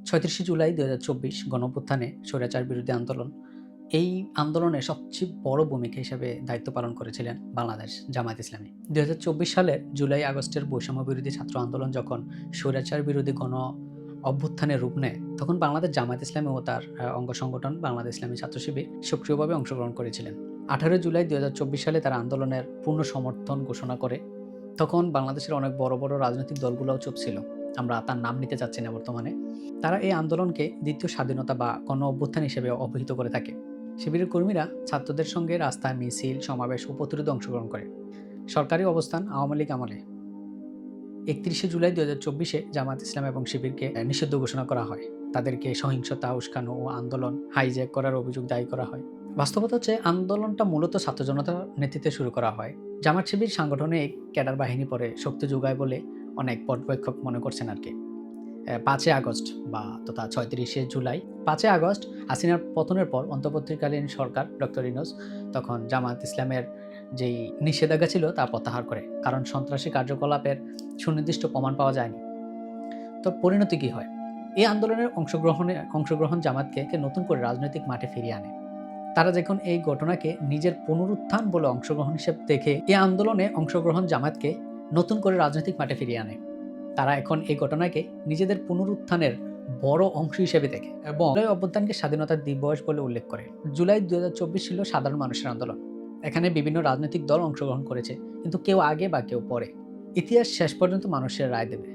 ৩৬ জুলাই ২০২৪ গণঅভ্যুত্থানে স্বৈরাচার বিরোধী আন্দোলন। এই আন্দোলনে সবচেয়ে বড় ভূমিকা হিসেবে দায়িত্ব পালন করেছিলেন বাংলাদেশ জামায়াত ইসলামী। ২০২৪ সালের জুলাই আগস্টের বৈষম্য বিরোধী ছাত্র আন্দোলন যখন স্বৈরাচার বিরোধী গণ অভ্যুত্থানের রূপ নেয়, তখন বাংলাদেশ জামায়াত ইসলামী ও তার অঙ্গ সংগঠন বাংলাদেশ ইসলামী ছাত্র শিবির সক্রিয়ভাবে অংশগ্রহণ করেছিলেন। ১৮ জুলাই ২০২৪ সালে তারা আন্দোলনের পূর্ণ সমর্থন ঘোষণা করে। তখন বাংলাদেশের অনেক বড় বড় রাজনৈতিক দলগুলোও চুপ ছিল। আমরা তার নাম নিতে চাচ্ছি না বর্তমানে। তারা এই আন্দোলনকে দ্বিতীয় স্বাধীনতা বা গণ অভ্যুত্থান হিসেবে অভিহিত করে থাকে। শিবিরের কর্মীরা ছাত্রদের সঙ্গে রাস্তায় মিছিল, সমাবেশ ও প্রতিরোধে অংশগ্রহণ করে। সরকারি অবস্থান আওয়ামী লীগ আমলে ৩১ জুলাই ২০২৪ জামায়াত ইসলাম এবং শিবিরকে নিষিদ্ধ ঘোষণা করা হয়। তাদেরকে সহিংসতা, উস্কানো ও আন্দোলন হাইজ্যাক করার অভিযোগ দায়ী করা হয়। বাস্তবতা হচ্ছে আন্দোলনটা মূলত ছাত্র জনতার নেতৃত্বে শুরু করা হয়। জামাত শিবির সাংগঠনিক ক্যাডার বাহিনী পরে শক্তি যোগায় বলে অনেক পর্যবেক্ষক মনে করছেন আর কি। ৫ই আগস্ট বা তথা ৩৬শে জুলাই ৫ই আগস্ট হাসিনার পতনের পর অন্তর্বর্তীকালীন সরকার ডক্টর ইউনূস তখন জামায়াত ইসলামের যেই নিষেধাজ্ঞা ছিল তা প্রত্যাহার করে, কারণ সন্ত্রাসী কার্যকলাপের সুনির্দিষ্ট প্রমাণ পাওয়া যায়নি। তো পরিণতি কি হয়? এই আন্দোলনের অংশগ্রহণ জামাতকে নতুন করে রাজনৈতিক মাঠে ফিরিয়ে আনে। তারা যখন এই ঘটনাকে নিজের পুনরুত্থান বলে অংশগ্রহণ হিসেবে দেখে, এই আন্দোলনে অংশগ্রহণ জামাতকে নতুন করে রাজনৈতিক মাঠে ফিরিয়ে আনে। তারা এখন এই ঘটনাকে নিজেদের পুনরুত্থানের বড় অংশ হিসেবে দেখে এবং জুলাই অভ্যুত্থানকে স্বাধীনতার দিবস বলে উল্লেখ করে। জুলাই ২০২৪ ছিল সাধারণ মানুষের আন্দোলন। এখানে বিভিন্ন রাজনৈতিক দল অংশগ্রহণ করেছে, কিন্তু কেউ আগে বা কেউ পরে। ইতিহাস শেষ পর্যন্ত মানুষের রায় দেবে।